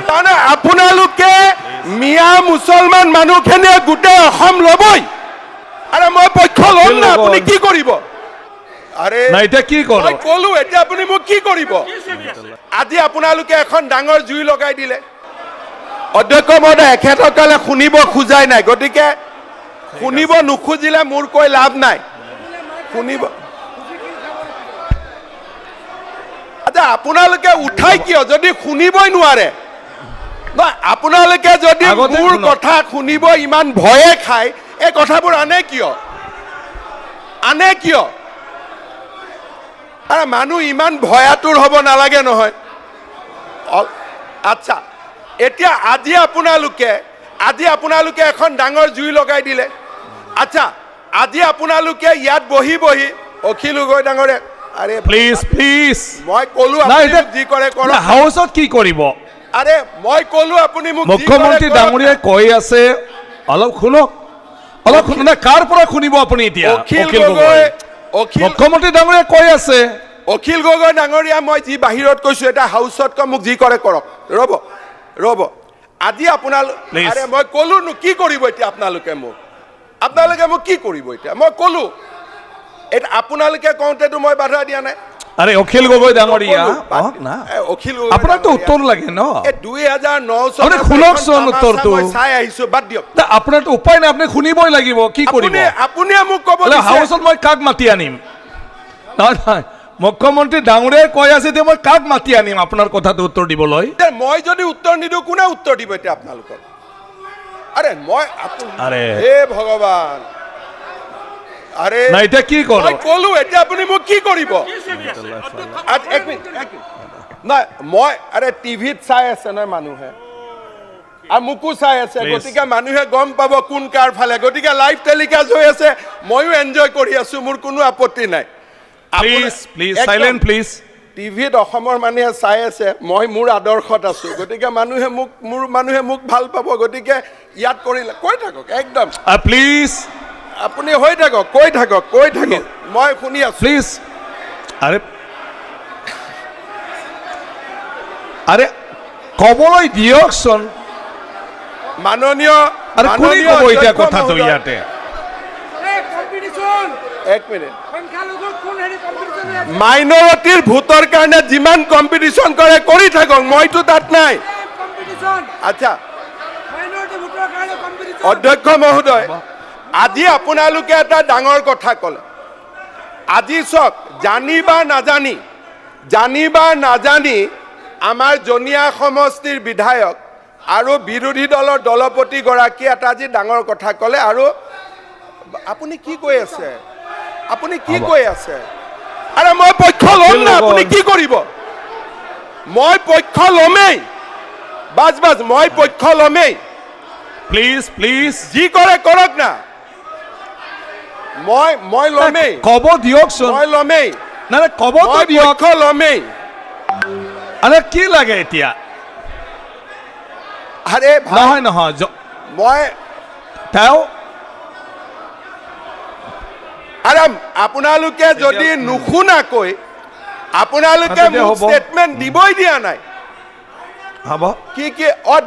তাৰমানে আপোনালোকে মিয়া মুছলমান মানুহখিনিয়ে গোটেই অসম ল'বই আৰে মই পক্ষ ল'ম না আপুনি কি কৰিব আৰে না এতিয়া কি কৰ মই ক'লো এতিয়া আপুনি মোক কি কৰিব আজি আপোনালোকে এখন ডাঙৰ জুই লগাই দিলে অধ্যক্ষ মহোদয় এখেতসকলে শুনিব খোজাই নাই গতিকে শুনিব নুখুজিলে মোৰ কৈ লাভ নাই শুনিব আচ্ছা আপোনালোকে উঠাই কিয় যদি শুনিবই নোৱাৰে নহয় আপোনালোকে যদি মোৰ কথা শুনিব ইমান ভয়ে খায় এই কথাবোৰ আনে কিয় আৰে মানুহ ইমান ভয়াতুৰ হ'ব নালাগে নহয় আচ্ছা এতিয়া আজি আপোনালোকে এখন ডাঙৰ জুই লগাই দিলে আচ্ছা আজি আপোনালোকে ইয়াত বহি অখিল গগৈ ডাঙৰে আৰে প্লিজ মই ক'লো আপুনি যি কৰে কৰক হাউচত কি কৰিব আৰে মই ক'লো আপুনি মোক মুখ্যমন্ত্ৰী ডাঙৰীয়াই কৈ আছে অলপ শুনক কাৰ পৰা শুনিব আপুনি এতিয়া মুখ্যমন্ত্ৰী ডাঙৰীয়াই কৈ আছে অখিল গগৈ ডাঙৰীয়া মই যি বাহিৰত কৈছো এটা হাউচত মোক যি কৰে কৰক ৰ'ব আজি আৰে মই ক'লো কি কৰিব এতিয়া আপোনালোকে মোক কি কৰিব এতিয়া মই ক'লো এটা আপোনালোকে কওঁতেতো মই বাধা দিয়া নাই আরে অখিল গগৈ ডাঙৰীয়া না অখিল গগৈ আপোনাক তো উত্তৰ লাগে ন এ 2009 চনত শুনক চন উত্তৰটো চাই আহিছো বাদ দিয়ক আপোনাৰ তো উপায় নাই আপুনি শুনিবই লাগিব কি কৰিব আপুনি মোক ক'ব দিছে হাউচত মই কাক মাতি আনিম নহয় মুখ্যমন্ত্ৰী ডাঙৰীয়াই কৈ আছে যে মই কাক মাতি আনিম আপোনাৰ কথাটো উত্তৰ দিবলৈ মই যদি উত্তৰ নিদিও কোনে উত্তৰ দিব এতিয়া আপোনালোকক আৰে মই আৰে হে ভগৱান আৰে না এটা কি কৰ মই ক'লো এতিয়া আপুনি মোক কি কৰিব এক মিনিট নাই মই আৰে টিভিত চাই আছে নহয় মানুহে আৰু মুকু চাই আছে গতিকে মানুহে গম পাব কোন কাৰ ফালে গতিকে লাইভ টেলিকাষ্ট হৈ আছে ময়ো এনজয় কৰি আছো মোৰ কোনো আপত্তি নাই প্লিজ সাইলেন্ট প্লিজ টিভিত অসমৰ মানুহে চাই আছে মই মোৰ আদৰ্শত আছো গতিকে মানুহে মোক ভাল পাব গতিকে ইয়াত কৰিলে কৈ থাকক একদম প্লিজ আপুনি হৈ থাকক কৈ থাকক মই শুনি আছো প্লিজ আৰে কবলৈ দিয়কচোন মাননীয় কোনে ক'ব এতিয়া কথাটো ইয়াতে এক মিনিট মাইনৰিটিৰ ভোটৰ কাৰণে যিমান কম্পিটিশ্যন কৰে কৰি থাকক মইতো তাত নাই আচ্ছা অধ্যক্ষ মহোদয় আজি আপোনালোকে এটা ডাঙৰ কথা ক'লে আজি চক জানি বা নাজানি আমাৰ জনিয়া সমষ্টিৰ বিধায়ক আৰু বিৰোধী দলৰ দলপতি গৰাকী এটা আজি ডাঙৰ কথা ক'লে আৰু আপুনি কি কৈ আছে আৰে মই পক্ষ ল'ম না আপুনি কি কৰিব মই পক্ষ ল'মেই বাজ মই পক্ষ ল'মেই প্লিজ যি কৰে কৰক না মই ল'মেই ক'ব দিয়কচোন মই ল'মেই না ক'বতো দিয়ক পক্ষ ল'মেই আৰে কি লাগে এতিয়া আৰে নহয় মই আৰে আপোনালোকে যদি নুশুনাকৈ আপোনালোকে মোক ষ্টেটমেণ্ট দিবই দিয়া নাই হ'ব কি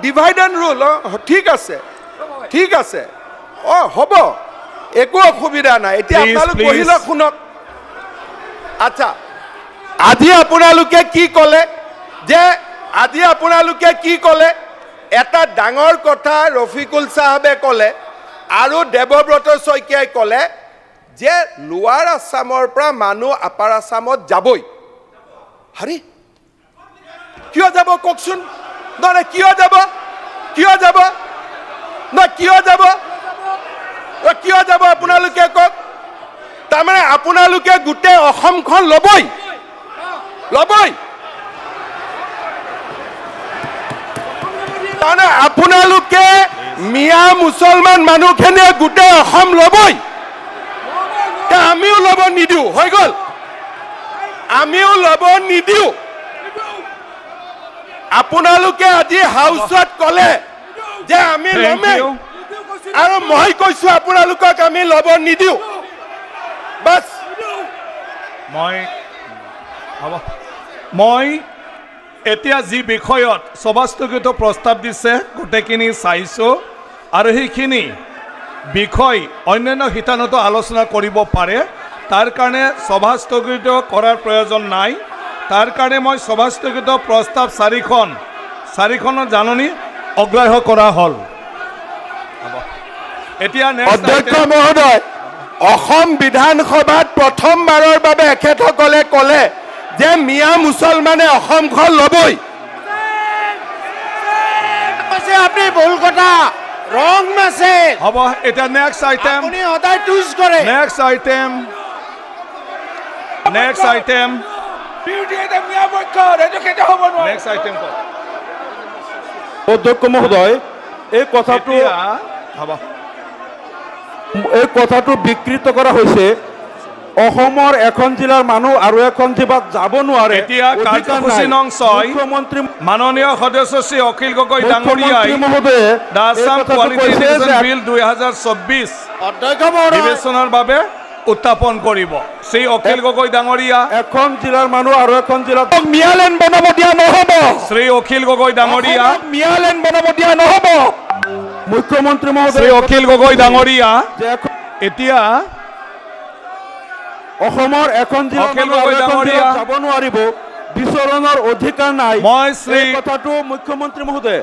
ডিভাইড এণ্ড ৰুল ঠিক আছে হ'ব একো অসুবিধা নাই এতিয়া আপোনালোক বহিলে শুনক আচ্ছা আজি আপোনালোকে কি ক'লে এটা ডাঙৰ কথা ৰফিকুল চাহাবে ক'লে আৰু দেৱব্ৰত শইকীয়াই ক'লে যে লোৱাৰ আছামৰ পৰা মানুহ আপাৰ আছামত যাবই হাৰি কিয় যাব কওকচোন নহয় কিয় যাব আপোনালোকে কওক তাৰমানে আপোনালোকে গোটেই অসমখন ল'বই তাৰমানে আপোনালোকে মিয়া মুছলমান মানুহখিনিয়ে গোটেই অসম ল'বই আমিও ল'ব নিদিওঁ হৈ গ'ল আমিও ল'ব নিদিওঁ আপোনালোকে আজি হাউচত ক'লে যে আমি ল'মেই আৰু মই কৈছো আপোনালোকক আমি ল'ব নিদিওঁ বাছ এতিয়া যি বিষয়ত সভাস্থগিত প্ৰস্তাৱ দিছে গোটেইখিনি চাইছোঁ আৰু সেইখিনি বিষয় অন্যান্য শিতানতো আলোচনা কৰিব পাৰে তাৰ কাৰণে সভাস্থগিত কৰাৰ প্ৰয়োজন নাই তাৰ কাৰণে মই সভাস্থগিত প্ৰস্তাৱ চাৰিখনৰ জাননী অগ্ৰাহ্য কৰা হ'ল এতিয়া অধ্যক্ষ মহোদয় অসম বিধানসভাত প্ৰথমবাৰৰ বাবে এখেতসকলে ক'লে যে মিয়া মুছলমানে অসমখন ল'বই আপনি ভুল কথা রং মেসেজ হ'ব এটা নেক্সট আইটেম আপনি সদায় টুইজ করে নেক্সট আইটেম নেক্সট আইটেম অধ্যক্ষ মহোদয় এই কথাটো বিকৃত কৰা হৈছে অসমৰ এখন জিলাৰ মানুহ আৰু এখন জিলাত যাব নোৱাৰে এতিয়া কাৰ্যসূচী নং 6 মুখ্যমন্ত্ৰী মাননীয় সদস্য শ্ৰী অখিল গগৈ ডাঙৰীয়াই মহোদয়ে দা আসাম কোৱালিটি এডুকেশ্যন বিল 2024 অধ্যক্ষ মহোদয় বিবেচনাৰ বাবে উত্থাপন কৰিব শ্ৰী অখিল গগৈ ডাঙৰীয়া এখন জিলাৰ মানুহ আৰু এখন জিলাত মিয়ালেন বনাব দিয়া নহ'ব শ্ৰী অখিল গগৈ ডাঙৰীয়া মিয়ালেন বনাব দিয়া নহ'ব মুখ্যমন্ত্ৰী শ্ৰী মহোদয় অখিল গগৈ ডাঙৰীয়া যে এতিয়া অসমৰ এখন জিলাৰ অখিল মানুহ আৰু গগৈ এখন ডাঙৰীয়া জিলাত যাব নোৱাৰিব বিচৰণৰ অধিকাৰ নাই মই শ্ৰী এই কথাটো মুখ্যমন্ত্ৰী মহোদয়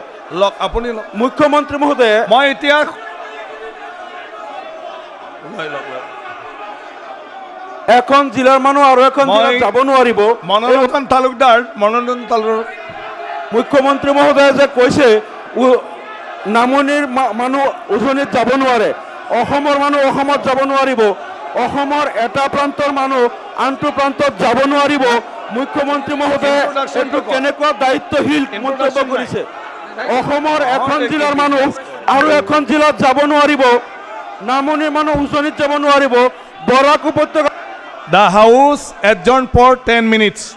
আপুনি মুখ্যমন্ত্ৰী মহোদয় মই এতিয়া এখন জিলাৰ মানুহ আৰু এখন জিলাত যাব নোৱাৰিব মনোৰঞ্জন তালুকদাৰ মুখ্যমন্ত্ৰী মহোদয়ে যে কৈছে নামনিৰ মানুহ উজনিত যাব নোৱাৰে অসমৰ মানুহ অসমত যাব নোৱাৰিব অসমৰ এটা প্ৰান্তৰ মানুহ আনটো প্ৰান্তত যাব নোৱাৰিব মুখ্যমন্ত্ৰী মহোদয়ে এইটো কেনেকুৱা দায়িত্বশীল মন্তব্য কৰিছে অসমৰ এখন জিলাৰ মানুহ আৰু এখন জিলাত যাব নোৱাৰিব নামনিৰ মানুহ উজনিত যাব নোৱাৰিব বৰাক উপত্যকা The House adjourned for 10 minutes.